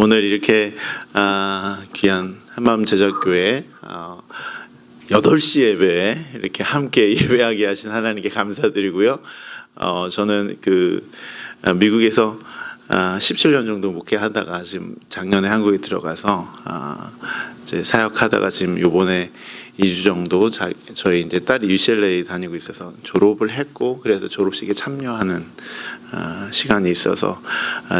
오늘 이렇게 귀한 한마음 제자교회 8시 예배에 이렇게 함께 예배하게 하신 하나님께 감사드리고요. 저는 미국에서 17년 정도 목회하다가 지금 작년에 한국에 들어가서 이제 사역하다가 지금 요번에 2주 정도 저희 이제 딸이 UCLA 다니고 있어서 졸업을 했고, 그래서 졸업식에 참여하는 시간이 있어서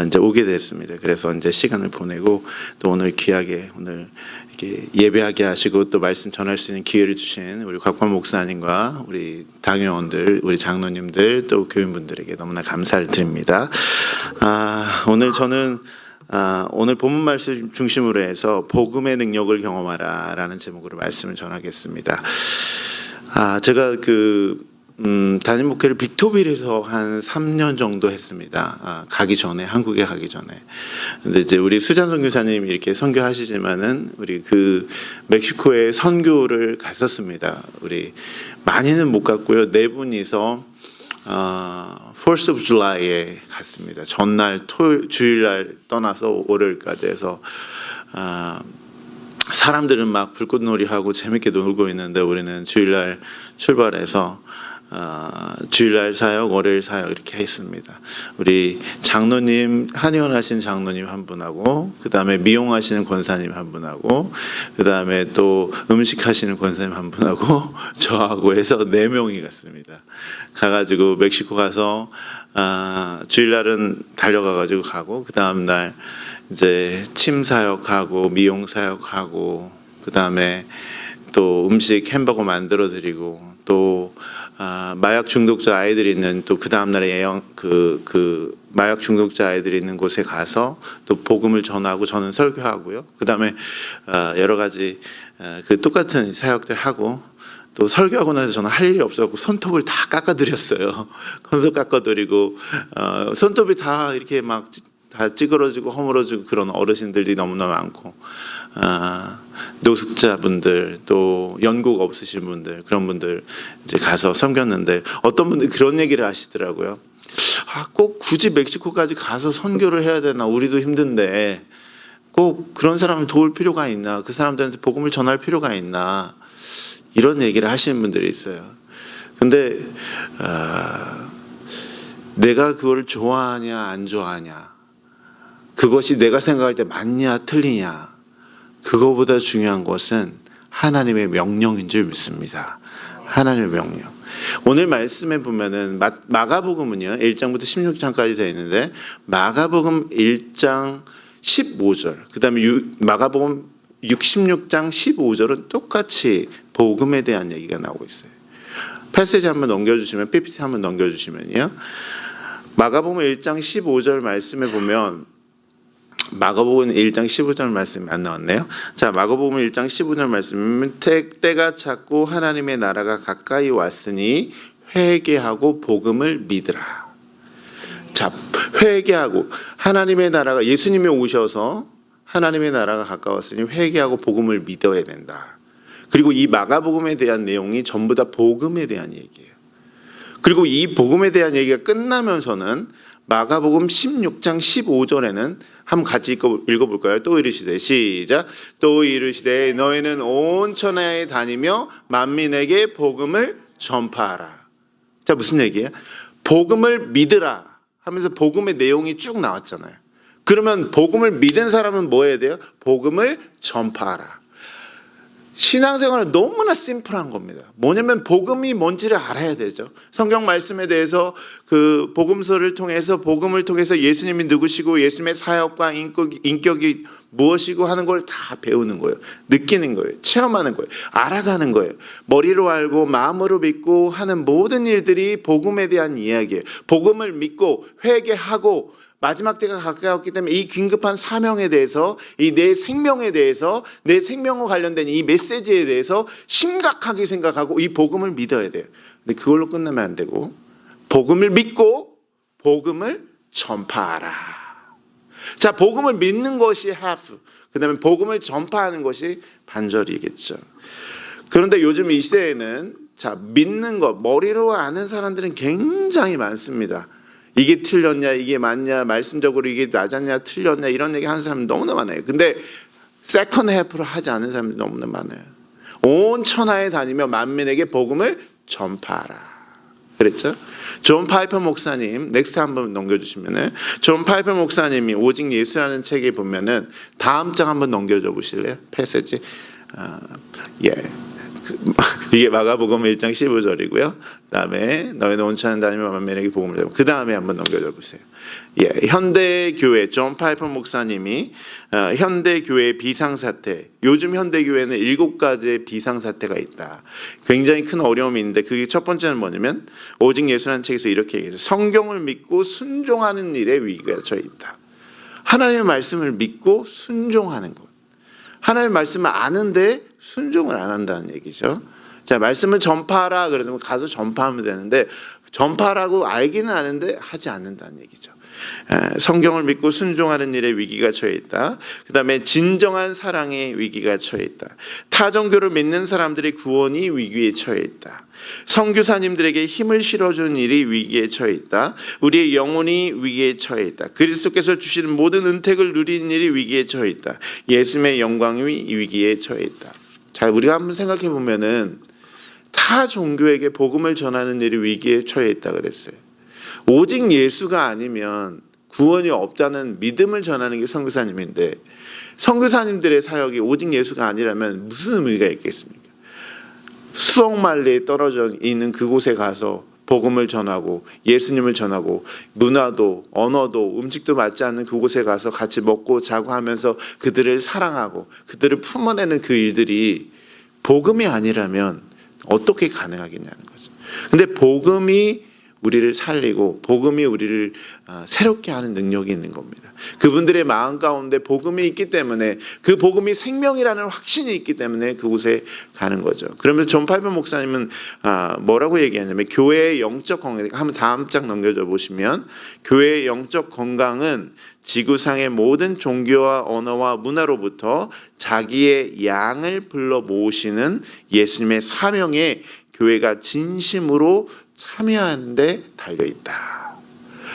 이제 오게 됐습니다. 그래서 이제 시간을 보내고 또 오늘 귀하게 오늘 이렇게 예배하게 하시고 또 말씀 전할 수 있는 기회를 주신 우리 곽관 목사님과 우리 당회원들, 우리 장로님들 또 교인분들에게 너무나 감사를 드립니다. 오늘 저는 오늘 본문 말씀 중심으로 해서 복음의 능력을 경험하라라는 제목으로 말씀을 전하겠습니다. 제가 단임 목회를 빅토빌에서 한 3년 정도 했습니다. 가기 전에, 한국에 가기 전에. 근데 이제 우리 수잔 선교사님이 이렇게 선교하시지만은 우리 멕시코에 선교를 갔었습니다. 우리 많이는 못 갔고요. 4분이서 4th of July에 갔습니다. 전날 주일날 떠나서 월요일까지 해서 사람들은 막 불꽃놀이하고 재밌게 놀고 있는데 우리는 주일날 출발해서 주일날 사역, 월요일 사역 이렇게 했습니다. 우리 장로님, 한의원하신 장로님 한 분하고, 그 다음에 미용하시는 권사님 한 분하고, 그 다음에 또 음식하시는 권사님 한 분하고 저하고 해서 4명이 갔습니다. 가가지고 멕시코 가서 주일날은 달려가가지고 가고, 그 다음날 이제 침 사역하고 미용 사역하고, 그 다음에 또 음식 햄버거 만들어 드리고, 또 마약 중독자 아이들이 있는 또 그 다음 날에 마약 중독자 아이들이 있는 곳에 가서 또 복음을 전하고 저는 설교하고요. 그 다음에 여러 가지 똑같은 사역들 하고, 또 설교하고 나서 저는 할 일이 없어갖고 손톱을 다 깎아드렸어요. 손톱 깎아드리고 손톱이 다 이렇게 막 다 찌그러지고 허물어지고 그런 어르신들이 너무나 많고, 노숙자분들 또 연고가 없으신 분들, 그런 분들 이제 가서 섬겼는데 어떤 분들이 그런 얘기를 하시더라고요. 꼭 굳이 멕시코까지 가서 선교를 해야 되나, 우리도 힘든데 꼭 그런 사람을 도울 필요가 있나, 그 사람들한테 복음을 전할 필요가 있나, 이런 얘기를 하시는 분들이 있어요. 근데 내가 그걸 좋아하냐 안 좋아하냐, 그것이 내가 생각할 때 맞냐 틀리냐, 그거보다 중요한 것은 하나님의 명령인 줄 믿습니다. 하나님의 명령. 오늘 말씀에 보면은 마가복음은요 1장부터 16장까지 되어 있는데, 마가복음 1장 15절, 그 다음에 마가복음 66장 15절은 똑같이 복음에 대한 얘기가 나오고 있어요. 패시지 한번 넘겨주시면, PPT 한번 넘겨주시면요, 마가복음 1장 15절 말씀에 보면, 마가복음 1장 15절 말씀이 안 나왔네요. 자, 마가복음 1장 15절 말씀은 때가 찼고 하나님의 나라가 가까이 왔으니 회개하고 복음을 믿으라. 자, 회개하고, 하나님의 나라가, 예수님이 오셔서 하나님의 나라가 가까웠으니 회개하고 복음을 믿어야 된다. 그리고 이 마가복음에 대한 내용이 전부 다 복음에 대한 얘기예요. 그리고 이 복음에 대한 얘기가 끝나면서는 마가복음 16장 15절에는 한번 같이 읽어볼까요? 또 이르시되, 시작. 또 이르시되 너희는 온 천하에 다니며 만민에게 복음을 전파하라. 자, 무슨 얘기예요? 복음을 믿으라 하면서 복음의 내용이 쭉 나왔잖아요. 그러면 복음을 믿은 사람은 뭐 해야 돼요? 복음을 전파하라. 신앙생활은 너무나 심플한 겁니다. 뭐냐면 복음이 뭔지를 알아야 되죠. 성경 말씀에 대해서 그 복음서를 통해서, 복음을 통해서 예수님이 누구시고 예수님의 사역과 인격이 무엇이고 하는 걸 다 배우는 거예요. 느끼는 거예요. 체험하는 거예요. 알아가는 거예요. 머리로 알고 마음으로 믿고 하는 모든 일들이 복음에 대한 이야기예요. 복음을 믿고 회개하고 마지막 때가 가까웠기 때문에 이 긴급한 사명에 대해서, 이 내 생명에 대해서, 내 생명과 관련된 이 메시지에 대해서 심각하게 생각하고 이 복음을 믿어야 돼요. 근데 그걸로 끝나면 안 되고, 복음을 믿고 복음을 전파하라. 자, 복음을 믿는 것이 half, 그 다음에 복음을 전파하는 것이 반절이겠죠. 그런데 요즘 이 시대에는, 자, 믿는 것, 머리로 아는 사람들은 굉장히 많습니다. 이게 틀렸냐, 이게 맞냐, 말씀적으로 이게 맞았냐, 틀렸냐 이런 얘기 하는 사람이 너무나 많아요. 근데 세컨드 해프를 하지 않는 사람이 너무나 많아요. 온 천하에 다니며 만민에게 복음을 전파하라. 그랬죠? 존 파이퍼 목사님, 넥스트 한번 넘겨주시면은, 존 파이퍼 목사님이 오직 예수라는 책에 보면은 다음 장 한번 넘겨줘 보실래요? 패세지. 이게 마가복음 1장 15절이고요. 그다음에 너희는 온 천하에 다니며 만민에게 복음을 전하라. 그 다음에 한번 넘겨줘 보세요. 현대 교회 존 파이퍼 목사님이 현대 교회 비상사태, 요즘 현대 교회는 7가지의 비상사태가 있다. 굉장히 큰 어려움이 있는데 그게 첫 번째는 뭐냐면 오직 예수라는 책에서 이렇게 얘기해요. 성경을 믿고 순종하는 일에 위기가 처해 있다. 하나님의 말씀을 믿고 순종하는 것. 하나님의 말씀을 아는데 순종을 안 한다는 얘기죠. 자, 말씀을 전파하라 그러면 가서 전파하면 되는데 전파라고 알기는 아는데 하지 않는다는 얘기죠. 성경을 믿고 순종하는 일에 위기가 처해 있다. 그 다음에 진정한 사랑의 위기가 처해 있다. 타종교를 믿는 사람들의 구원이 위기에 처해 있다. 선교사님들에게 힘을 실어주는 일이 위기에 처해 있다. 우리의 영혼이 위기에 처해 있다. 그리스도께서 주시는 모든 은택을 누리는 일이 위기에 처해 있다. 예수님의 영광이 위기에 처해 있다. 자, 우리가 한번 생각해 보면은 타 종교에게 복음을 전하는 일이 위기에 처해 있다 그랬어요. 오직 예수가 아니면 구원이 없다는 믿음을 전하는 게 선교사님인데 선교사님들의 사역이 오직 예수가 아니라면 무슨 의미가 있겠습니까? 수억 마일리에 떨어져 있는 그곳에 가서 복음을 전하고 예수님을 전하고 문화도 언어도 음식도 맞지 않는 그곳에 가서 같이 먹고 자고 하면서 그들을 사랑하고 그들을 품어내는 그 일들이 복음이 아니라면 어떻게 가능하겠냐는 거죠. 근데 복음이 우리를 살리고 복음이 우리를 새롭게 하는 능력이 있는 겁니다. 그분들의 마음 가운데 복음이 있기 때문에 그 복음이 생명이라는 확신이 있기 때문에 그곳에 가는 거죠. 그러면서 존 파이퍼 목사님은 뭐라고 얘기하냐면 교회의 영적 건강, 한번 다음 장 넘겨줘 보시면 교회의 영적 건강은 지구상의 모든 종교와 언어와 문화로부터 자기의 양을 불러 모으시는 예수님의 사명에 교회가 진심으로 참여하는 데 달려있다.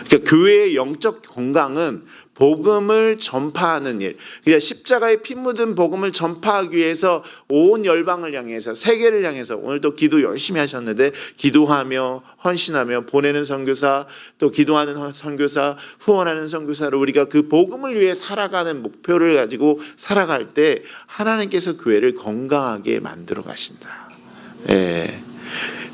그러니까 교회의 영적 건강은 복음을 전파하는 일, 그러니까 십자가에 피 묻은 복음을 전파하기 위해서 온 열방을 향해서 세계를 향해서 오늘도 기도 열심히 하셨는데 기도하며 헌신하며 보내는 선교사 또 기도하는 선교사 후원하는 선교사를 우리가 그 복음을 위해 살아가는 목표를 가지고 살아갈 때 하나님께서 교회를 건강하게 만들어 가신다.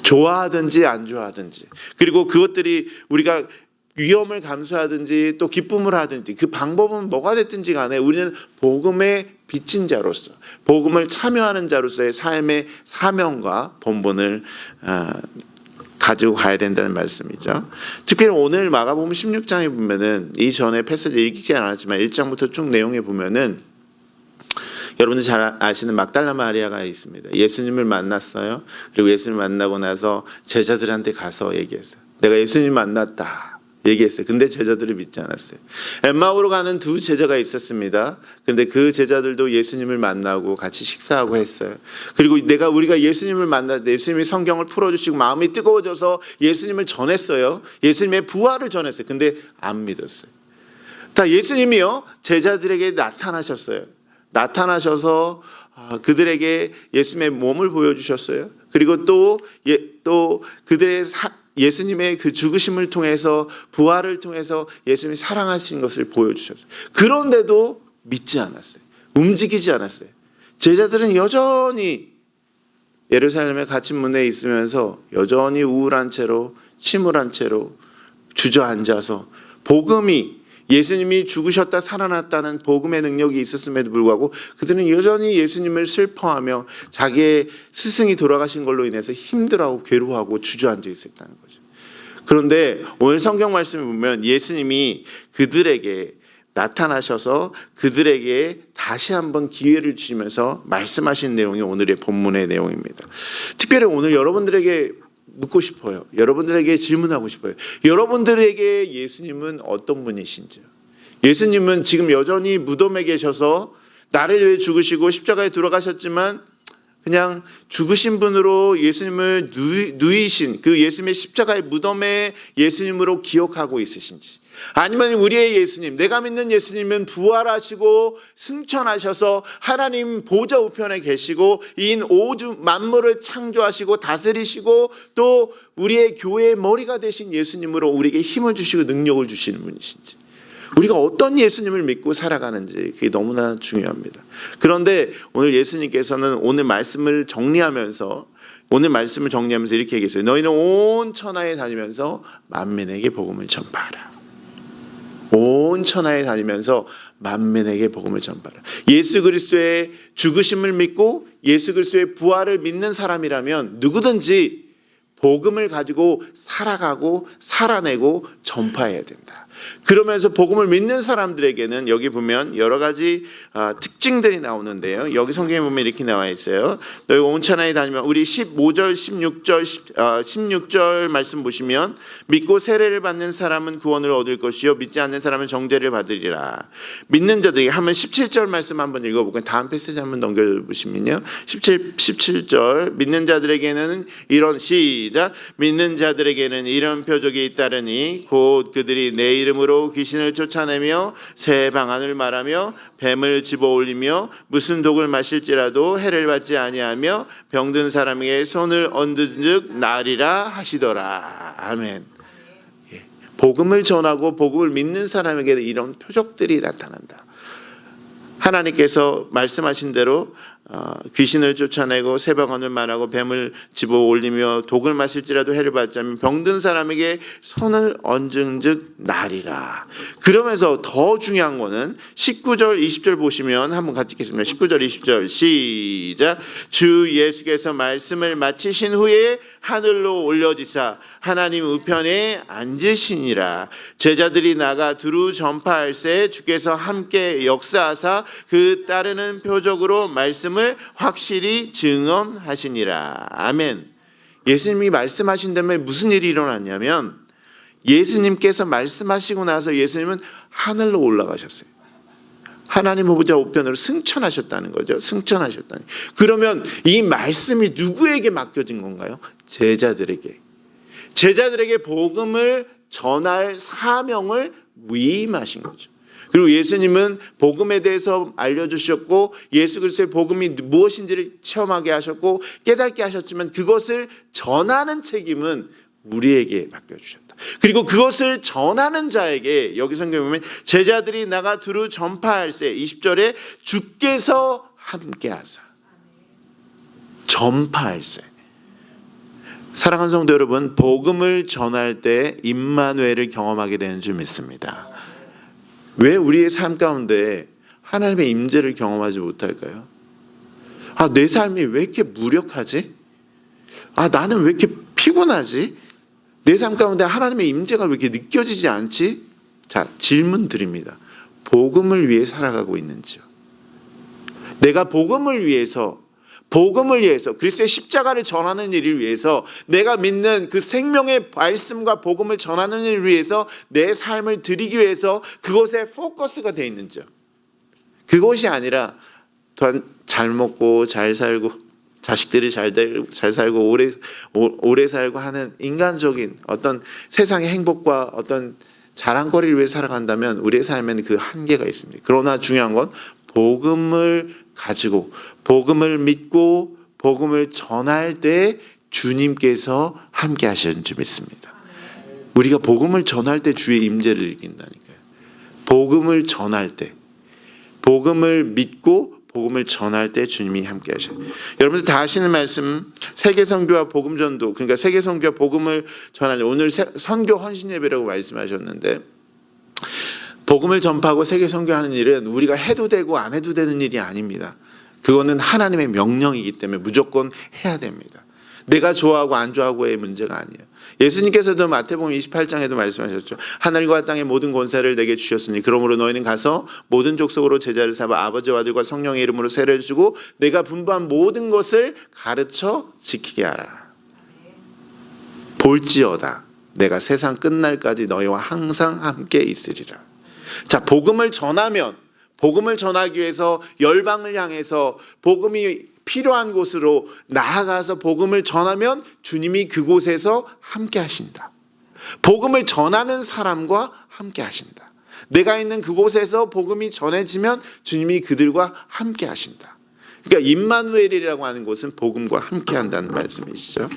좋아하든지 안 좋아하든지 그리고 그것들이 우리가 위험을 감수하든지 또 기쁨을 하든지 그 방법은 뭐가 됐든지 간에 우리는 복음의 빚진 자로서 복음을 참여하는 자로서의 삶의 사명과 본분을 가지고 가야 된다는 말씀이죠. 특별히 오늘 마가복음 16장에 보면은 이전에 패스지 읽지 않았지만 1장부터 쭉 내용에 보면은 여러분들 잘 아시는 막달라 마리아가 있습니다. 예수님을 만났어요. 그리고 예수님을 만나고 나서 제자들한테 가서 얘기했어요. 내가 예수님 만났다 얘기했어요. 근데 제자들이 믿지 않았어요. 엠마오로 가는 두 제자가 있었습니다. 근데 그 제자들도 예수님을 만나고 같이 식사하고 했어요. 그리고 우리가 예수님을 만날 때 예수님이 성경을 풀어주시고 마음이 뜨거워져서 예수님을 전했어요. 예수님의 부활을 전했어요. 근데 안 믿었어요. 다 예수님이요 제자들에게 나타나셨어요. 나타나셔서 그들에게 예수님의 몸을 보여주셨어요. 그리고 또 그들의 예수님의 그 죽으심을 통해서 부활을 통해서 예수님이 사랑하신 것을 보여주셨어요. 그런데도 믿지 않았어요. 움직이지 않았어요. 제자들은 여전히 예루살렘의 갇힌 문에 있으면서 여전히 우울한 채로 침울한 채로 주저앉아서 복음이 예수님이 죽으셨다 살아났다는 복음의 능력이 있었음에도 불구하고 그들은 여전히 예수님을 슬퍼하며 자기의 스승이 돌아가신 걸로 인해서 힘들어하고 괴로워하고 주저앉아 있었다는 거죠. 그런데 오늘 성경 말씀을 보면 예수님이 그들에게 나타나셔서 그들에게 다시 한번 기회를 주시면서 말씀하신 내용이 오늘의 본문의 내용입니다. 특별히 오늘 여러분들에게 묻고 싶어요. 여러분들에게 질문하고 싶어요. 여러분들에게 예수님은 어떤 분이신지요? 예수님은 지금 여전히 무덤에 계셔서 나를 위해 죽으시고 십자가에 돌아가셨지만 그냥 죽으신 분으로 예수님을 누이신 그 예수님의 십자가의 무덤에 예수님으로 기억하고 있으신지, 아니면 우리의 예수님, 내가 믿는 예수님은 부활하시고 승천하셔서 하나님 보좌 우편에 계시고 인 오주 만물을 창조하시고 다스리시고 또 우리의 교회의 머리가 되신 예수님으로 우리에게 힘을 주시고 능력을 주시는 분이신지, 우리가 어떤 예수님을 믿고 살아가는지 그게 너무나 중요합니다. 그런데 오늘 예수님께서는 오늘 말씀을 정리하면서 이렇게 얘기했어요. 너희는 온 천하에 다니면서 만민에게 복음을 전파하라. 온 천하에 다니면서 만민에게 복음을 전파하라. 예수 그리스도의 죽으심을 믿고 예수 그리스도의 부활을 믿는 사람이라면 누구든지 복음을 가지고 살아가고 살아내고 전파해야 된다. 그러면서 복음을 믿는 사람들에게는 여기 보면 여러 가지 특징들이 나오는데요. 여기 성경에 보면 이렇게 나와 있어요. 너희 온 천하에 다니면, 우리 15절 16절 말씀 보시면, 믿고 세례를 받는 사람은 구원을 얻을 것이요 믿지 않는 사람은 정죄를 받으리라. 믿는 자들에게, 하면 17절 말씀 한번 읽어볼까요? 다음 패시지 한번 넘겨보시면요, 17절 믿는 자들에게는 이런, 시작, 믿는 자들에게는 이런 표적이 잇따르니 곧 그들이 내 이름으로 귀신을 쫓아내며 새 방언을 말하며 뱀을 집어올리며 무슨 독을 마실지라도 해를 받지 아니하며 병든 사람에게 손을 얹은즉 나으리라 하시더라. 아멘. 복음을 전하고 복음을 믿는 사람에게 이런 표적들이 나타난다. 하나님께서 말씀하신 대로 귀신을 쫓아내고 새 방언을 말하고 뱀을 집어 올리며 독을 마실지라도 해를 받지 않으면 병든 사람에게 손을 얹은즉 나으리라. 그러면서 더 중요한 거는 19절 20절 보시면 한번 같이 읽겠습니다. 19절 20절 시작. 주 예수께서 말씀을 마치신 후에 하늘로 올려지사 하나님 우편에 앉으시니라. 제자들이 나가 두루 전파할새 주께서 함께 역사하사 그 따르는 표적으로 말씀을 확실히 증언하시니라. 아멘. 예수님이 말씀하신 다음에 무슨 일이 일어났냐면, 예수님께서 말씀하시고 나서 예수님은 하늘로 올라가셨어요. 하나님 보좌 우편으로 승천하셨다는 거죠. 승천하셨다니. 그러면 이 말씀이 누구에게 맡겨진 건가요? 제자들에게. 제자들에게 복음을 전할 사명을 위임하신 거죠. 그리고 예수님은 복음에 대해서 알려주셨고 예수 그리스도의 복음이 무엇인지를 체험하게 하셨고 깨닫게 하셨지만 그것을 전하는 책임은 우리에게 맡겨주셨다. 그리고 그것을 전하는 자에게, 여기 성경에 보면 제자들이 나가 두루 전파할새, 20절에 주께서 함께하사. 전파할새. 사랑하는 성도 여러분, 복음을 전할 때 임마누엘을 경험하게 되는 줄 믿습니다. 왜 우리의 삶 가운데 하나님의 임재를 경험하지 못할까요? 내 삶이 왜 이렇게 무력하지? 나는 왜 이렇게 피곤하지? 내 삶 가운데 하나님의 임재가 왜 이렇게 느껴지지 않지? 자, 질문 드립니다. 복음을 위해 살아가고 있는지요? 내가 복음을 위해서 그리스도의 십자가를 전하는 일을 위해서, 내가 믿는 그 생명의 말씀과 복음을 전하는 일을 위해서 내 삶을 드리기 위해서 그것에 포커스가 되어 있는지요? 그것이 아니라 잘 먹고 잘 살고 자식들이 잘 살고 오래 살고 하는 인간적인 어떤 세상의 행복과 어떤 자랑거리를 위해 살아간다면 우리의 삶에는 그 한계가 있습니다. 그러나 중요한 건 복음을 가지고 복음을 믿고 복음을 전할 때 주님께서 함께 하시는 줄 믿습니다. 우리가 복음을 전할 때 주의 임재를 느낀다니까요. 복음을 전할 때, 복음을 믿고 복음을 전할 때 주님이 함께 하셔요. 여러분들 다 아시는 말씀, 세계 선교와 복음 전도, 그러니까 세계 선교와 복음을 전할 때, 오늘 선교 헌신 예배라고 말씀하셨는데, 복음을 전파하고 세계 선교하는 일은 우리가 해도 되고 안 해도 되는 일이 아닙니다. 그거는 하나님의 명령이기 때문에 무조건 해야 됩니다. 내가 좋아하고 안 좋아하고의 문제가 아니에요. 예수님께서도 마태복음 28장에도 말씀하셨죠. 하늘과 땅의 모든 권세를 내게 주셨으니 그러므로 너희는 가서 모든 족속으로 제자를 삼아 아버지와 아들과 성령의 이름으로 세례를 주고 내가 분부한 모든 것을 가르쳐 지키게 하라. 볼지어다 내가 세상 끝날까지 너희와 항상 함께 있으리라. 자, 복음을 전하면, 복음을 전하기 위해서 열방을 향해서 복음이 필요한 곳으로 나아가서 복음을 전하면 주님이 그곳에서 함께 하신다. 복음을 전하는 사람과 함께 하신다. 내가 있는 그곳에서 복음이 전해지면 주님이 그들과 함께 하신다. 그러니까 임마누엘이라고 하는 곳은 복음과 함께 한다는 말씀이시죠.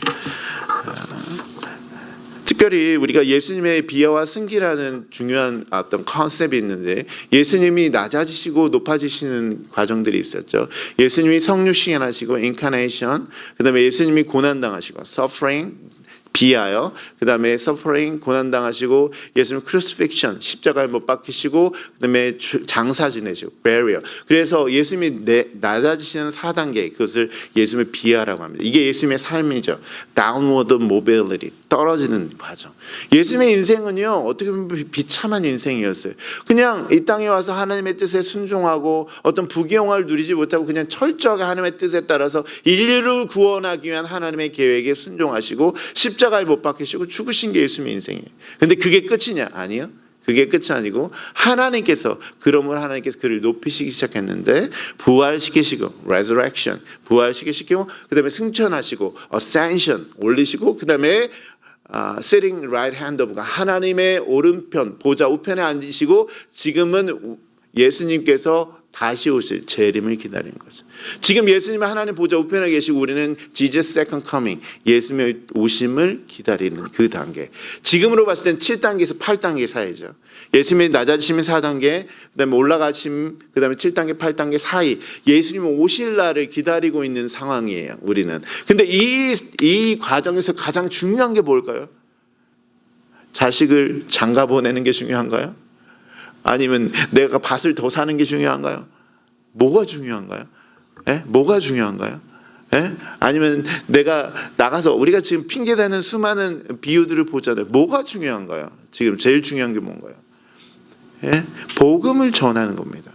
특별히 우리가 예수님의 비하와 승기라는 중요한 어떤 컨셉이 있는데, 예수님이 낮아지시고 높아지시는 과정들이 있었죠. 예수님이 성류 시행하시고 인카네이션, 그다음에 예수님이 고난당하시고 서퍼링, 비하여, 그 다음에 서퍼링, 고난당하시고, 예수님 크루시픽션, 십자가에 못 박히시고, 그 다음에 장사 지내시고, 베리얼. 그래서 예수님이 낮아지시는 4단계, 그것을 예수님의 비하라고 합니다. 이게 예수님의 삶이죠. Downward mobility, 떨어지는 과정. 예수님의 인생은요, 어떻게 보면 비참한 인생이었어요. 그냥 이 땅에 와서 하나님의 뜻에 순종하고 어떤 부귀영화를 누리지 못하고 그냥 철저하게 하나님의 뜻에 따라서 인류를 구원하기 위한 하나님의 계획에 순종하시고 십자가에 못 박히시고 죽으신 게 예수님의 인생이에요. 근데 그게 끝이냐? 아니요. 그게 끝이 아니고 하나님께서 그를 높이시기 시작했는데, 부활시키시고 resurrection, 부활시키시고, 그 다음에 승천하시고 ascension, 올리시고, 그 다음에 sitting right hand of God, 하나님의 오른편 보좌 우편에 앉으시고, 지금은 예수님께서 다시 오실 재림을 기다리는 거죠. 지금 예수님은 하나님 보좌 우편에 계시고 우리는 Jesus second coming, 예수님의 오심을 기다리는 그 단계. 지금으로 봤을 땐 7단계에서 8단계 사이죠. 예수님이 낮아지시면 4단계, 그다음에 올라가심, 그다음에 7단계, 8단계 사이, 예수님 오실 날을 기다리고 있는 상황이에요, 우리는. 근데 이 과정에서 가장 중요한 게 뭘까요? 자식을 장가 보내는 게 중요한가요? 아니면 내가 밭을 더 사는 게 중요한가요? 뭐가 중요한가요? 뭐가 중요한가요? 아니면 내가 나가서, 우리가 지금 핑계대는 수많은 비유들을 보잖아요. 뭐가 중요한가요? 지금 제일 중요한 게 뭔가요? 복음을 전하는 겁니다.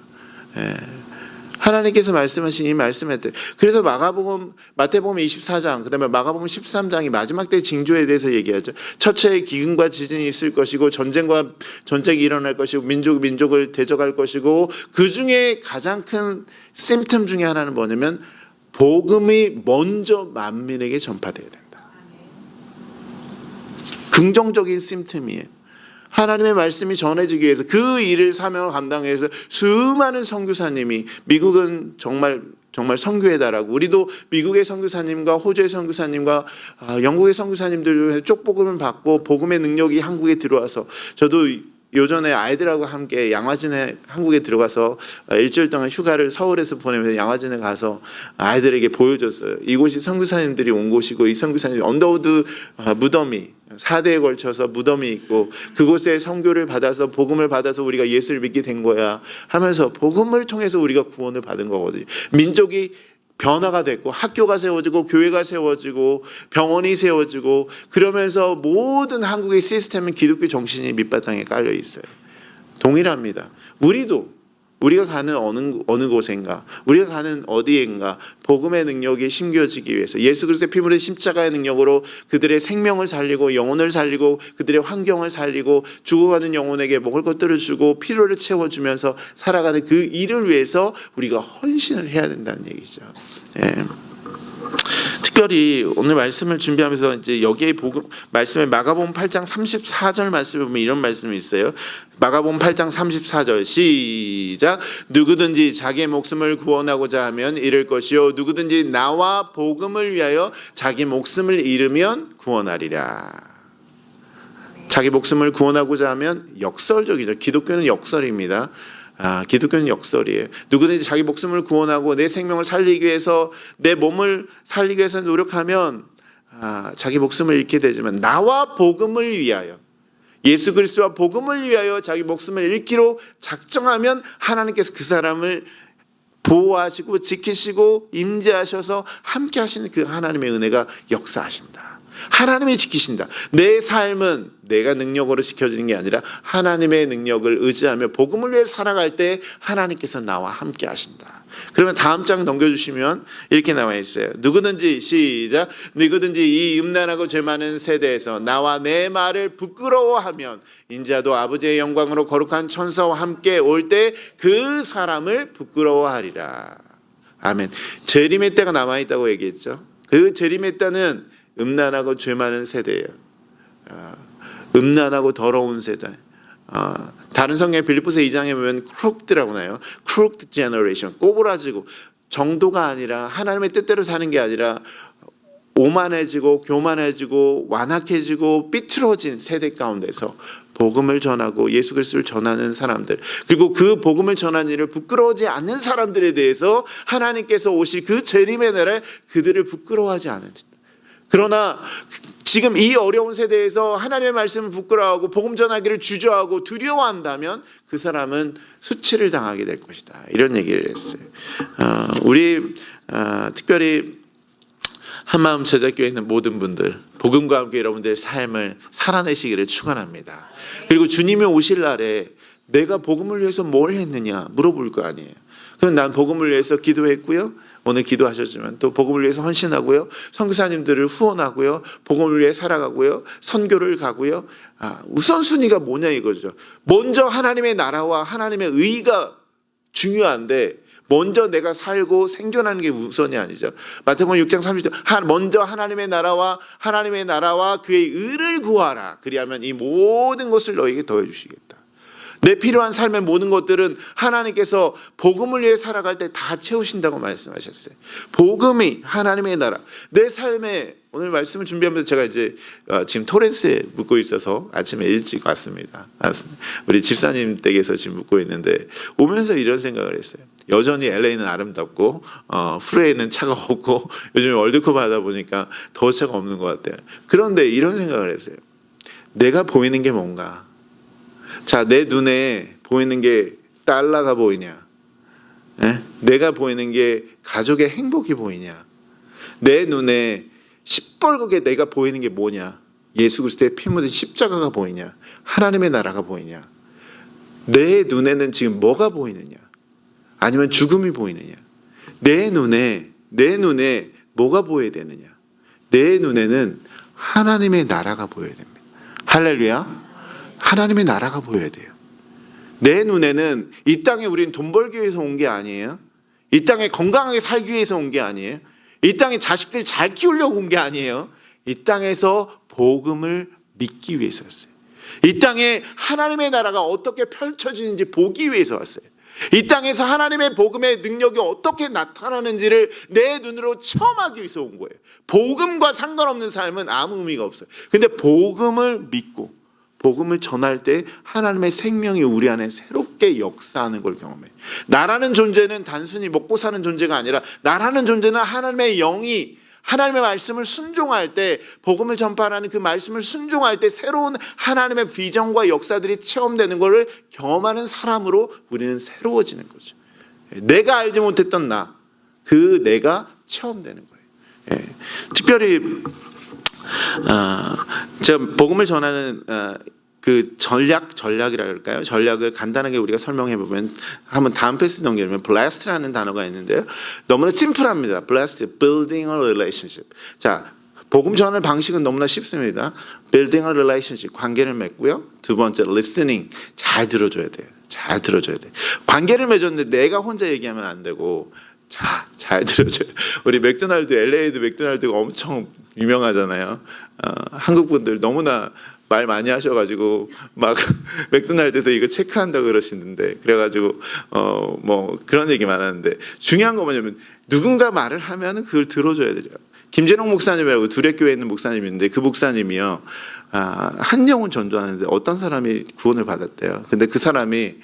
하나님께서 말씀하신 이 말씀에, 그래서 마태복음 24장, 그다음에 마가복음 13장이 마지막 때 징조에 대해서 얘기하죠. 첫째 기근과 지진이 있을 것이고, 전쟁이 일어날 것이고, 민족을 대적할 것이고, 그 중에 가장 큰 심텀 중에 하나는 뭐냐면 복음이 먼저 만민에게 전파돼야 된다. 긍정적인 심텀이에요. 하나님의 말씀이 전해지기 위해서 그 일을 사명을 감당하기 위해서 수많은 선교사님이, 미국은 정말 선교의 나라고, 우리도 미국의 선교사님과 호주의 선교사님과 영국의 선교사님들 쪽복음을 받고 복음의 능력이 한국에 들어와서, 저도 요전에 아이들하고 함께 양화진에 한국에 들어가서 일주일 동안 휴가를 서울에서 보내면서 양화진에 가서 아이들에게 보여줬어요. 이곳이 선교사님들이 온 곳이고, 이 선교사님이 언더우드 무덤이 4대에 걸쳐서 무덤이 있고, 그곳에 선교를 받아서 복음을 받아서 우리가 예수를 믿게 된 거야 하면서, 복음을 통해서 우리가 구원을 받은 거거든요. 민족이 변화가 됐고, 학교가 세워지고, 교회가 세워지고, 병원이 세워지고, 그러면서 모든 한국의 시스템은 기독교 정신이 밑바탕에 깔려 있어요. 동일합니다. 우리가 가는 어느 곳인가, 우리가 가는 어디인가 복음의 능력이 심겨지기 위해서, 예수 그리스도의 피 흘린 십자가의 능력으로 그들의 생명을 살리고 영혼을 살리고 그들의 환경을 살리고 죽어가는 영혼에게 먹을 것들을 주고 필요를 채워주면서 살아가는 그 일을 위해서 우리가 헌신을 해야 된다는 얘기죠. 특별히 오늘 말씀을 준비하면서 이제 여기에 말씀에 마가복음 8장 34절 말씀에 보면 이런 말씀이 있어요. 마가복음 8장 34절 시작. 누구든지 자기의 목숨을 구원하고자 하면 잃을 것이요, 누구든지 나와 복음을 위하여 자기 목숨을 잃으면 구원하리라. 자기 목숨을 구원하고자 하면 역설적이죠. 기독교는 역설입니다. 기독교는 역설이에요. 누구든지 자기 목숨을 구원하고 내 생명을 살리기 위해서, 내 몸을 살리기 위해서 노력하면 자기 목숨을 잃게 되지만, 나와 복음을 위하여, 예수 그리스도와 복음을 위하여 자기 목숨을 잃기로 작정하면 하나님께서 그 사람을 보호하시고 지키시고 임재하셔서 함께 하시는 그 하나님의 은혜가 역사하신다. 하나님이 지키신다. 내 삶은 내가 능력으로 지켜지는 게 아니라 하나님의 능력을 의지하며 복음을 위해 살아갈 때 하나님께서 나와 함께 하신다. 그러면 다음 장 넘겨주시면 이렇게 나와 있어요. 누구든지 시작. 누구든지 이 음란하고 죄 많은 세대에서 나와 내 말을 부끄러워하면 인자도 아버지의 영광으로 거룩한 천사와 함께 올 때 그 사람을 부끄러워하리라. 아멘. 재림의 때가 남아있다고 얘기했죠. 그 재림의 때는 음란하고 죄 많은 세대예요. 음란하고 더러운 세대. 다른 성경 빌립보서 2장에 보면 크룩드라고 나요. 크룩드 제너레이션, 꼬부라지고 정도가 아니라 하나님의 뜻대로 사는 게 아니라 오만해지고 교만해지고 완악해지고 삐뚤어진 세대 가운데서 복음을 전하고 예수 그리스도를 전하는 사람들, 그리고 그 복음을 전하는 일을 부끄러워하지 않는 사람들에 대해서 하나님께서 오실 그 재림의 날에 그들을 부끄러워하지 않은, 그러나 지금 이 어려운 세대에서 하나님의 말씀을 부끄러워하고 복음 전하기를 주저하고 두려워한다면 그 사람은 수치를 당하게 될 것이다, 이런 얘기를 했어요. 우리 특별히 한마음 제자교회에 있는 모든 분들, 복음과 함께 여러분들의 삶을 살아내시기를 축원합니다. 그리고 주님이 오실 날에 내가 복음을 위해서 뭘 했느냐 물어볼 거 아니에요. 그럼 난 복음을 위해서 기도했고요, 오늘 기도하셨지만 또 복음을 위해서 헌신하고요, 선교사님들을 후원하고요, 복음을 위해 살아가고요, 선교를 가고요. 우선순위가 뭐냐 이거죠. 먼저 하나님의 나라와 하나님의 의가 중요한데 먼저 내가 살고 생존하는 게 우선이 아니죠. 마태복음 6장 30절, 먼저 하나님의 나라와 그의 의를 구하라. 그리하면 이 모든 것을 너에게 더해 주시겠다. 내 필요한 삶의 모든 것들은 하나님께서 복음을 위해 살아갈 때 다 채우신다고 말씀하셨어요. 복음이 하나님의 나라. 내 삶에 오늘 말씀을 준비하면서 제가 이제 지금 토렌스에 묵고 있어서 아침에 일찍 왔습니다. 우리 집사님 댁에서 지금 묵고 있는데 오면서 이런 생각을 했어요. 여전히 LA는 아름답고 프레이는 차가 없고 요즘에 월드컵 하다 보니까 더 차가 없는 것 같아요. 그런데 이런 생각을 했어요. 내가 보이는 게 뭔가? 자, 내 눈에 보이는 게 달러가 보이냐? 내가 보이는 게 가족의 행복이 보이냐? 내 눈에 시뻘겋게 내가 보이는 게 뭐냐? 예수 그리스도의 피 묻은 십자가가 보이냐? 하나님의 나라가 보이냐? 내 눈에는 지금 뭐가 보이느냐? 아니면 죽음이 보이느냐? 내 눈에 뭐가 보여야 되느냐? 내 눈에는 하나님의 나라가 보여야 됩니다. 할렐루야. 하나님의 나라가 보여야 돼요. 내 눈에는 이 땅에 우린 돈 벌기 위해서 온 게 아니에요. 이 땅에 건강하게 살기 위해서 온 게 아니에요. 이 땅에 자식들 잘 키우려고 온 게 아니에요. 이 땅에서 복음을 믿기 위해서였어요. 이 땅에 하나님의 나라가 어떻게 펼쳐지는지 보기 위해서 왔어요. 이 땅에서 하나님의 복음의 능력이 어떻게 나타나는지를 내 눈으로 체험하기 위해서 온 거예요. 복음과 상관없는 삶은 아무 의미가 없어요. 근데 복음을 믿고 복음을 전할 때 하나님의 생명이 우리 안에 새롭게 역사하는 걸 경험해요. 나라는 존재는 단순히 먹고 사는 존재가 아니라 나라는 존재는 하나님의 영이 하나님의 말씀을 순종할 때, 복음을 전파하는 그 말씀을 순종할 때 새로운 하나님의 비전과 역사들이 체험되는 것을 경험하는 사람으로 우리는 새로워지는 거죠. 내가 알지 못했던 나, 그 내가 체험되는 거예요. 특별히 제가 복음을 전하는 그 전략이라 그럴까요? 전략을 간단하게 우리가 설명해 보면, 한번 다음 페이지 넘기면 blessed라는 단어가 있는데요. 너무나 심플합니다. blessed, building a relationship. 자, 복음 전하는 방식은 너무나 쉽습니다. building a relationship, 관계를 맺고요. 두 번째, listening, 잘 들어줘야 돼요. 잘 들어줘야 돼. 관계를 맺었는데 내가 혼자 얘기하면 안 되고, 자, 잘 들어줘요. 우리 맥도날드, LA에도 맥도날드가 엄청 유명하잖아요. 한국 분들 너무나 말 많이 하셔가지고 막 맥도날드에서 이거 체크한다고 그러시는데, 그래가지고 뭐 그런 얘기 많았는데, 중요한 거 뭐냐면 누군가 말을 하면 그걸 들어줘야 되죠. 김재롱 목사님이라고 두레교회에 있는 목사님인데, 그 목사님이요, 한 영혼 전도하는데 어떤 사람이 구원을 받았대요. 근데 그 사람이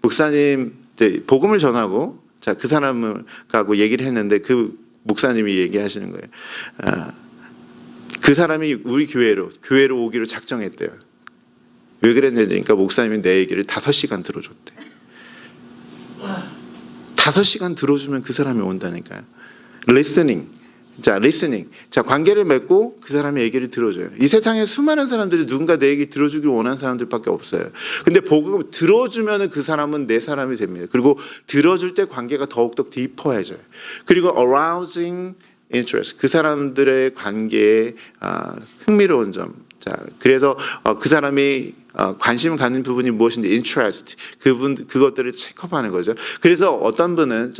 목사님 이제 복음을 전하고, 자, 그 사람을 가고 얘기를 했는데 그 목사님이 얘기하시는 거예요. 그 사람이 우리 교회로 오기로 작정했대요. 왜 그랬냐니까 목사님이 내 얘기를 5시간 들어줬대. 5시간 들어주면 그 사람이 온다니까요. listening. 자, 관계를 맺고 그 사람의 얘기를 들어줘요. 이 세상에 수많은 사람들이 누군가 내 얘기 들어주길 원하는 사람들밖에 없어요. 근데 복음 들어주면 그 사람은 내 사람이 됩니다. 그리고 들어줄 때 관계가 더욱더 딥어해져요. 그리고 arousing interest, 그 사람들의 관계에 흥미로운 점. 자, 그래서 그 사람이 관심을 갖는 부분이 무엇인지 interest, 그것들을 체크하는 거죠. 그래서 어떤 분은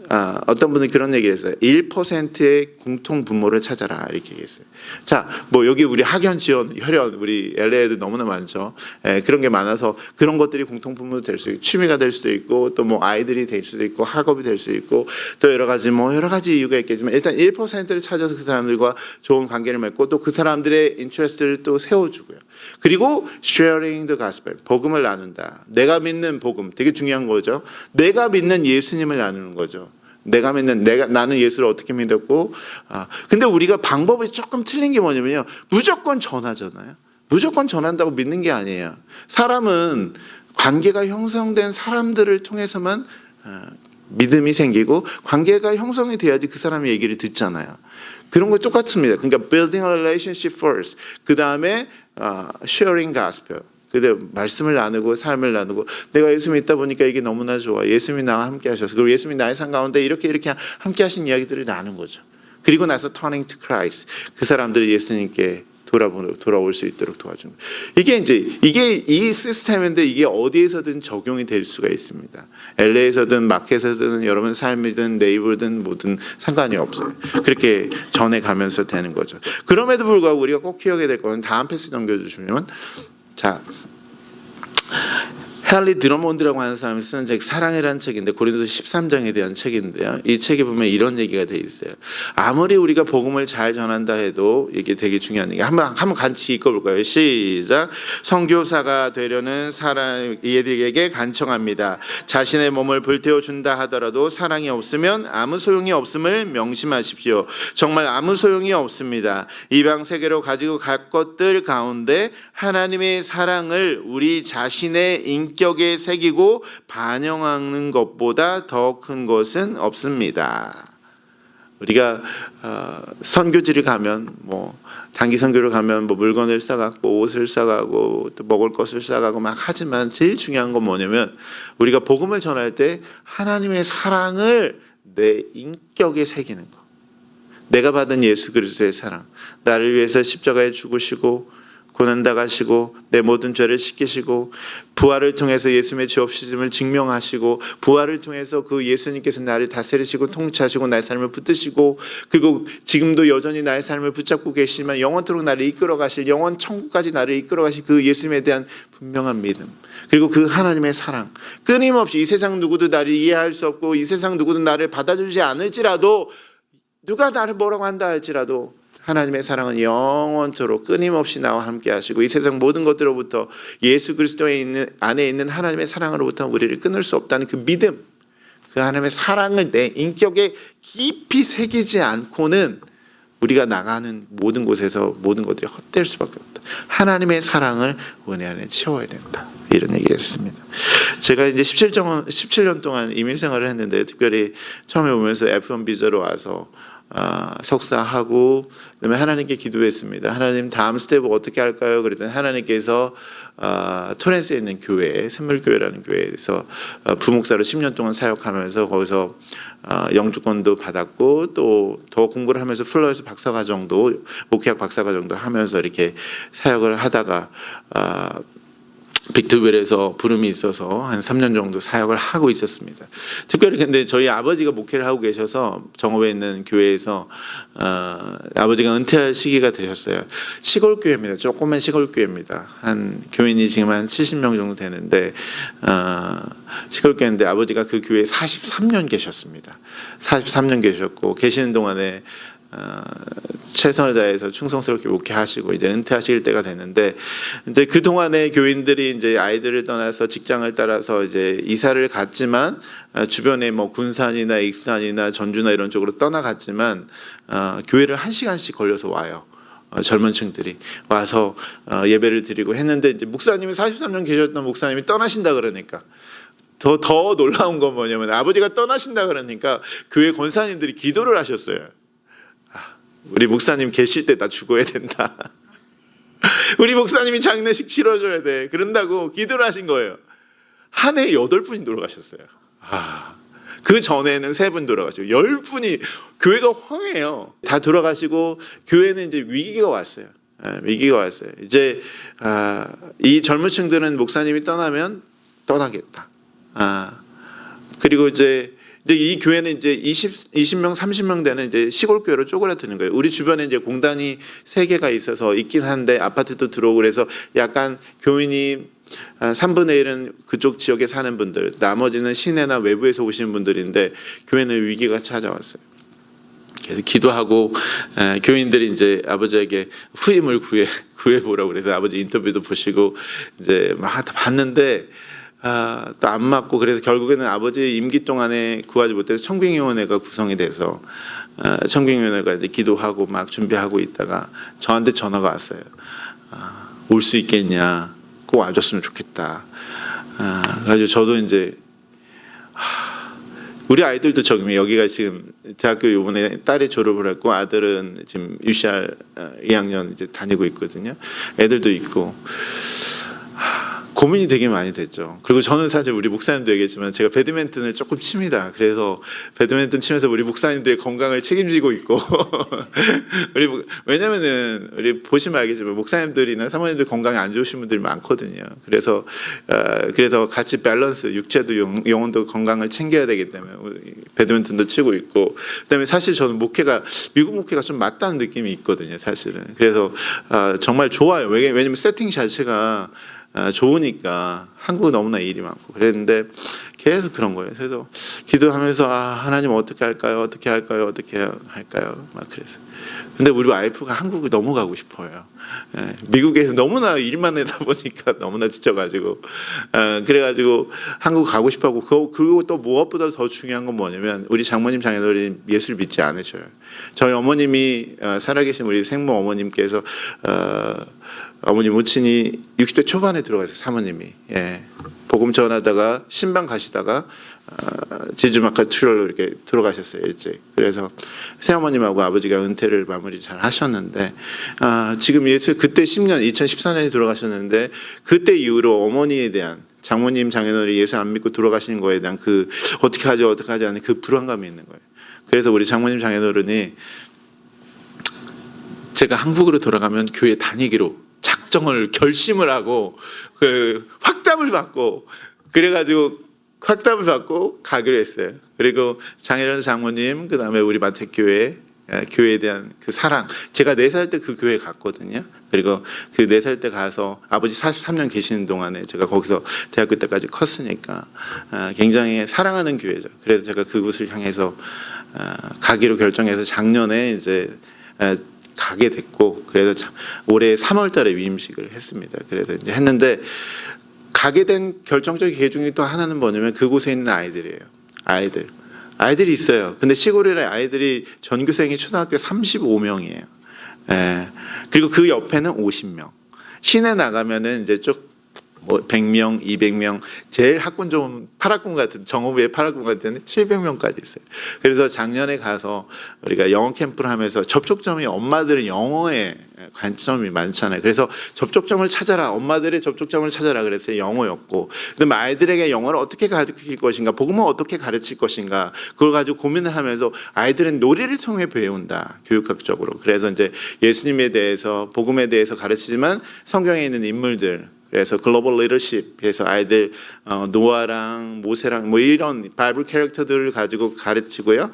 어떤 분은 그런 얘기를 했어요. 1%의 공통 분모를 찾아라 이렇게 얘기했어요. 자, 뭐 여기 우리 학연, 지원, 혈연 우리 LA에도 너무나 많죠. 그런 게 많아서 그런 것들이 공통 분모도 될 수 있고 취미가 될 수도 있고 또 뭐 아이들이 될 수도 있고 학업이 될 수 있고 또 여러 가지 이유가 있겠지만 일단 1%를 찾아서 그 사람들과 좋은 관계를 맺고 또 그 사람들의 인트레스트를 또 세워주고요. 그리고 sharing the gospel, 복음을 나눈다. 내가 믿는 복음 되게 중요한 거죠. 내가 믿는 예수님을 나누는 거죠. 나는 예수를 어떻게 믿었고, 근데 우리가 방법이 조금 틀린 게 뭐냐면요. 무조건 전하잖아요. 무조건 전한다고 믿는 게 아니에요. 사람은 관계가 형성된 사람들을 통해서만 믿음이 생기고 관계가 형성이 돼야지 그 사람의 얘기를 듣잖아요. 그런 거 똑같습니다. 그러니까 building a relationship first. 그 다음에 sharing gospel. 그때 말씀을 나누고 삶을 나누고 내가 예수 믿다 보니까 이게 너무나 좋아. 예수님이 나와 함께 하셔서 그리고 예수님이 나의 삶 가운데 이렇게 함께 하신 이야기들을 나누는 거죠. 그리고 나서 turning to Christ. 그 사람들이 예수님께 돌아올 수 있도록 도와주는 거예요. 이게 이 시스템인데 이게 어디에서든 적용이 될 수가 있습니다. LA에서든 마켓에서든 여러분 삶이든 네이버든 뭐든 상관이 없어요. 그렇게 전해가면서 되는 거죠. 그럼에도 불구하고 우리가 꼭 기억해야 될 거는 다음 패스 넘겨주시면 자, 헨리 드러몬드라고 하는 사람이 쓴 책 사랑이라는 책인데 고린도서 13장에 대한 책인데요. 이 책에 보면 이런 얘기가 돼 있어요. 아무리 우리가 복음을 잘 전한다 해도 이게 되게 중요한 얘기. 한번 같이 읽어볼까요? 시작. 선교사가 되려는 사람 이들에게 간청합니다. 자신의 몸을 불태워 준다 하더라도 사랑이 없으면 아무 소용이 없음을 명심하십시오. 정말 아무 소용이 없습니다. 이방 세계로 가지고 갈 것들 가운데 하나님의 사랑을 우리 자신의 인격에 새기고 반영하는 것보다 더 큰 것은 없습니다. 우리가 선교지를 가면 뭐 단기 선교를 가면 뭐 물건을 싸가고 옷을 싸가고 또 먹을 것을 싸가고 막 하지만 제일 중요한 건 뭐냐면 우리가 복음을 전할 때 하나님의 사랑을 내 인격에 새기는 거. 내가 받은 예수 그리스도의 사랑, 나를 위해서 십자가에 죽으시고 고난 당하시고 내 모든 죄를 씻기시고 부활을 통해서 예수님의 죄 없으심을 증명하시고 부활을 통해서 그 예수님께서 나를 다스리시고 통치하시고 나의 삶을 붙드시고 그리고 지금도 여전히 나의 삶을 붙잡고 계시지만 영원토록 나를 이끌어 가실 영원 천국까지 나를 이끌어 가실 그 예수님에 대한 분명한 믿음 그리고 그 하나님의 사랑 끊임없이 이 세상 누구도 나를 이해할 수 없고 이 세상 누구도 나를 받아주지 않을지라도 누가 나를 뭐라고 한다 할지라도 하나님의 사랑은 영원토록 끊임없이 나와 함께 하시고 이 세상 모든 것들로부터 예수 그리스도의 안에 있는 하나님의 사랑으로부터 우리를 끊을 수 없다는 그 믿음 그 하나님의 사랑을 내 인격에 깊이 새기지 않고는 우리가 나가는 모든 곳에서 모든 것들이 헛될 수밖에 없다. 하나님의 사랑을 은혜 안에 채워야 된다. 이런 얘기했습니다. 제가 이제 17년 동안 이민 생활을 했는데 특별히 처음에 오면서 F1 비자로 와서 석사하고 그다음에 하나님께 기도했습니다. 하나님 다음 스텝을 어떻게 할까요? 그랬더니 하나님께서 토렌스에 있는 교회, 샘물교회라는 교회에서 부목사로 10년 동안 사역하면서 거기서 영주권도 받았고 또 더 공부를 하면서 플러에서 박사과정도 목회학 박사과정도 하면서 이렇게 사역을 하다가 빅토리아에서 부름이 있어서 한 3년 정도 사역을 하고 있었습니다. 특별히 근데 저희 아버지가 목회를 하고 계셔서 정읍에 있는 교회에서 아버지가 은퇴할 시기가 되셨어요. 시골 교회입니다. 조그만 시골 교회입니다. 한 교인이 지금 한 70명 정도 되는데 시골 교회인데 아버지가 그 교회에 43년 계셨습니다. 43년 계셨고 계시는 동안에 최선을 다해서 충성스럽게 목회하시고 이제 은퇴하실 때가 됐는데 이제 그 동안에 교인들이 이제 아이들을 떠나서 직장을 따라서 이제 이사를 갔지만 주변에 뭐 군산이나 익산이나 전주나 이런 쪽으로 떠나갔지만 교회를 1시간씩 걸려서 와요. 젊은 층들이 와서 예배를 드리고 했는데 이제 목사님이 43년 계셨던 목사님이 떠나신다 그러니까 더 놀라운 건 뭐냐면 아버지가 떠나신다 그러니까 교회 권사님들이 기도를 하셨어요. 우리 목사님 계실 때 나 죽어야 된다. 우리 목사님이 장례식 치러줘야 돼. 그런다고 기도를 하신 거예요. 한 해에 8분이 돌아가셨어요. 그 전에는 3분 돌아가시고 10분이 교회가 황해요. 다 돌아가시고 교회는 이제 위기가 왔어요. 위기가 왔어요. 이제 이 젊은 층들은 목사님이 떠나면 떠나겠다. 그리고 이제 근데 이 교회는 이제 20명, 30명 되는 이제 시골 교회로 쪼그라드는 거예요. 우리 주변에 이제 공단이 3개가 있어서 있긴 한데 아파트도 들어오고 그래서 약간 교인이 3분의 1은 그쪽 지역에 사는 분들, 나머지는 시내나 외부에서 오시는 분들인데 교회는 위기가 찾아왔어요. 그래서 기도하고 교인들이 이제 아버지에게 후임을 구해 보라고 그래서 아버지 인터뷰도 보시고 이제 막 봤는데 또 안 맞고 그래서 결국에는 아버지 임기 동안에 구하지 못해서 청빙위원회가 구성이 돼서 청빙위원회가 이제 기도하고 막 준비하고 있다가 저한테 전화가 왔어요. 올 수 있겠냐? 꼭 와줬으면 좋겠다. 그래가지고 저도 이제 우리 아이들도 저기 여기가 지금 대학교 이번에 딸이 졸업을 했고 아들은 지금 UCR 2학년 이제 다니고 있거든요. 애들도 있고 고민이 되게 많이 됐죠. 그리고 저는 사실 우리 목사님도 얘기했지만 제가 배드민턴을 조금 칩니다. 그래서 배드민턴 치면서 우리 목사님들의 건강을 책임지고 있고 왜냐면은 우리 보시면 알겠지만 목사님들이나 사모님들 건강이 안 좋으신 분들이 많거든요. 그래서 같이 밸런스 육체도 영혼도 건강을 챙겨야 되기 때문에 배드민턴도 치고 있고 그다음에 사실 저는 미국 목회가 좀 맞다는 느낌이 있거든요. 사실은 그래서 정말 좋아요. 왜냐면 세팅 자체가 좋으니까 한국은 너무나 일이 많고 그랬는데 계속 그런 거예요. 그래서 기도하면서 하나님 어떻게 할까요? 어떻게 할까요? 막 그랬어요. 근데 우리 와이프가 한국을 너무 가고 싶어요. 미국에서 너무나 일만 하다 보니까 너무나 지쳐가지고 그래가지고 한국 가고 싶어하고 그리고 또 무엇보다 더 중요한 건 뭐냐면 우리 장모님 장인어른이 예수를 믿지 않으셔요. 저희 어머님이 살아계신 우리 생모 어머님께서 어머니 모친이 60대 초반에 들어가셨어요. 사모님이 복음 전하다가 신방 가시다가 지주마카 출혈로 이렇게 들어가셨어요. 일찍. 그래서 새어머님하고 아버지가 은퇴를 마무리 잘 하셨는데 지금 예수 그때 10년 2014년에 돌아가셨는데 그때 이후로 어머니에 대한 장모님 장인어른이 예수 안 믿고 돌아가시는 거에 대한 그 어떻게 하지 하는 그 불안감이 있는 거예요. 그래서 우리 장모님 장인어른이 제가 한국으로 돌아가면 교회 다니기로 결심을 하고 확답을 받고 그래가지고 확답을 받고 가기로 했어요. 그리고 장인어른 장모님 그다음에 우리 마택교회 교회에 대한 그 사랑 제가 4살 때 그 교회 갔거든요. 그리고 그 4살 때 가서 아버지 43년 계시는 동안에 제가 거기서 대학교 때까지 컸으니까 굉장히 사랑하는 교회죠. 그래서 제가 그곳을 향해서 가기로 결정해서 작년에 이제 가게 됐고 그래서 올해 3월달에 위임식을 했습니다. 그래서 이제 했는데 가게 된 결정적인 계기 중에 또 하나는 뭐냐면 그곳에 있는 아이들이에요. 아이들이 있어요. 근데 시골의 아이들이 전교생이 초등학교 35명이에요. 그리고 그 옆에는 50명. 시내 나가면은 이제 쭉 100명, 200명, 제일 학군 좋은 파락군 같은 정오부의 파락군 같은 700명까지 있어요. 그래서 작년에 가서 우리가 영어 캠프를 하면서 접촉점이 엄마들은 영어에 관점이 많잖아요. 그래서 접촉점을 찾아라. 엄마들의 접촉점을 찾아라. 그래서 영어였고, 그다음에 아이들에게 영어를 어떻게 가르칠 것인가, 복음을 어떻게 가르칠 것인가, 그걸 가지고 고민을 하면서 아이들은 놀이를 통해 배운다. 교육학적으로. 그래서 이제 예수님에 대해서, 복음에 대해서 가르치지만 성경에 있는 인물들. 그래서 글로벌 리더십에서 아이들 노아랑 모세랑 뭐 이런 바이블 캐릭터들을 가지고 가르치고요.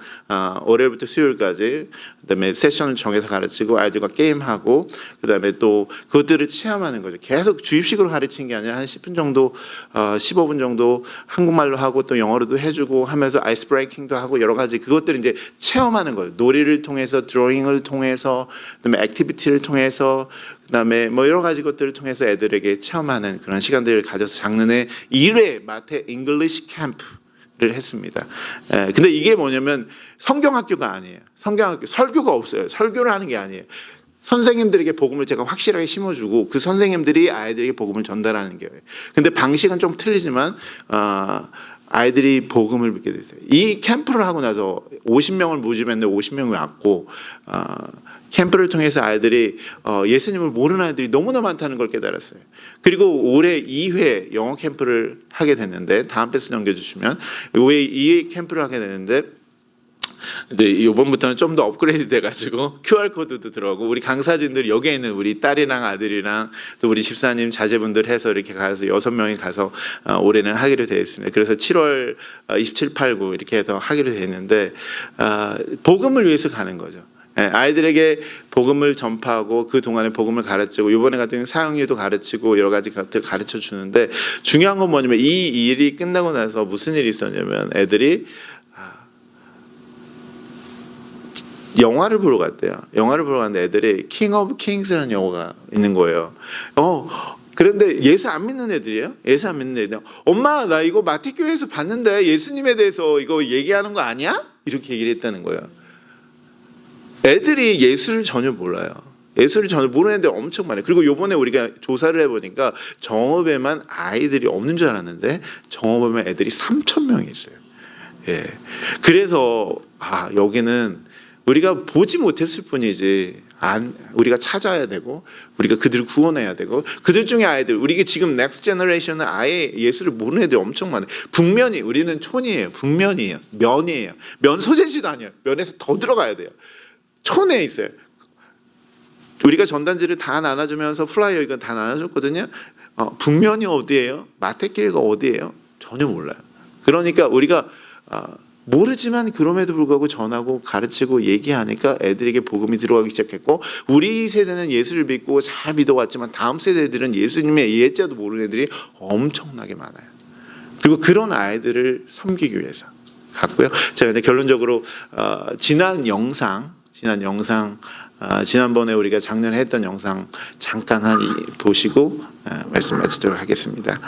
월요일부터 수요일까지 그다음에 세션을 정해서 가르치고 아이들과 게임하고 그다음에 또 그것들을 체험하는 거죠. 계속 주입식으로 가르치는 게 아니라 한 10분 정도 15분 정도 한국말로 하고 또 영어로도 해주고 하면서 아이스 브레이킹도 하고 여러 가지 그것들을 이제 체험하는 거예요. 놀이를 통해서 드로잉을 통해서 그다음에 액티비티를 통해서 그다음에 뭐 여러 가지 것들을 통해서 애들에게 체험하는 그런 시간들을 가져서 작년에 1회 마태 잉글리시 캠프를 했습니다. 근데 이게 뭐냐면 성경학교가 아니에요. 성경학교 설교가 없어요. 설교를 하는 게 아니에요. 선생님들에게 복음을 제가 확실하게 심어주고 그 선생님들이 아이들에게 복음을 전달하는 거예요. 근데 방식은 좀 틀리지만 아이들이 복음을 믿게 됐어요. 이 캠프를 하고 나서 50명을 모집했는데 50명이 왔고 캠프를 통해서 아이들이 예수님을 모르는 아이들이 너무나 많다는 걸 깨달았어요. 그리고 올해 2회 영어 캠프를 하게 됐는데 다음 패스 넘겨주시면 올해 2회 캠프를 하게 됐는데 이제 이번부터는 좀 더 업그레이드 돼가지고 QR 코드도 들어가고 우리 강사진들 여기에 있는 우리 딸이랑 아들이랑 또 우리 집사님 자제분들 해서 이렇게 가서 6명이 가서 올해는 하기로 되어 있습니다. 그래서 7월 27, 8, 9 이렇게 해서 하기로 되어 있는데 복음을 위해서 가는 거죠. 아이들에게 복음을 전파하고 그 동안에 복음을 가르치고 이번에 같은 경우는 사역률도 가르치고 여러 가지 것들 가르쳐 주는데 중요한 건 뭐냐면 이 일이 끝나고 나서 무슨 일이 있었냐면 애들이 영화를 보러 갔대요. 영화를 보러 갔는데 애들이 킹 오브 킹스라는 영화가 있는 거예요. 그런데 예수 안 믿는 애들이에요. 예수 안 믿는 애들. 엄마 나 이거 마태교회에서 봤는데 예수님에 대해서 이거 얘기하는 거 아니야? 이렇게 얘기를 했다는 거예요. 애들이 예수를 전혀 몰라요. 예수를 전혀 모르는 애들 엄청 많아요. 그리고 요번에 우리가 조사를 해보니까 정읍에만 아이들이 없는 줄 알았는데 정읍에만 애들이 3,000명이 있어요. 예. 그래서 여기는 우리가 보지 못했을 뿐이지 우리가 찾아야 되고 우리가 그들을 구원해야 되고 그들 중에 아이들 우리가 지금 넥스트 제너레이션은 아예 예수를 모르는 애들이 엄청 많아요. 북면이 우리는 촌이에요. 북면이에요. 면이에요. 면 소재지도 아니에요. 면에서 더 들어가야 돼요. 촌에 있어요. 우리가 전단지를 다 나눠주면서 플라이어 이거 다 나눠줬거든요. 북면이 어디예요? 마태교회가 어디예요? 전혀 몰라요. 그러니까 우리가 모르지만 그럼에도 불구하고 전하고 가르치고 얘기하니까 애들에게 복음이 들어가기 시작했고 우리 세대는 예수를 믿고 잘 믿어왔지만 다음 세대들은 예수님의 예자도 모르는 애들이 엄청나게 많아요. 그리고 그런 아이들을 섬기기 위해서 갔고요. 자, 근데 결론적으로 지난번에 우리가 작년에 했던 영상 잠깐 보시고 말씀 마치도록 하겠습니다.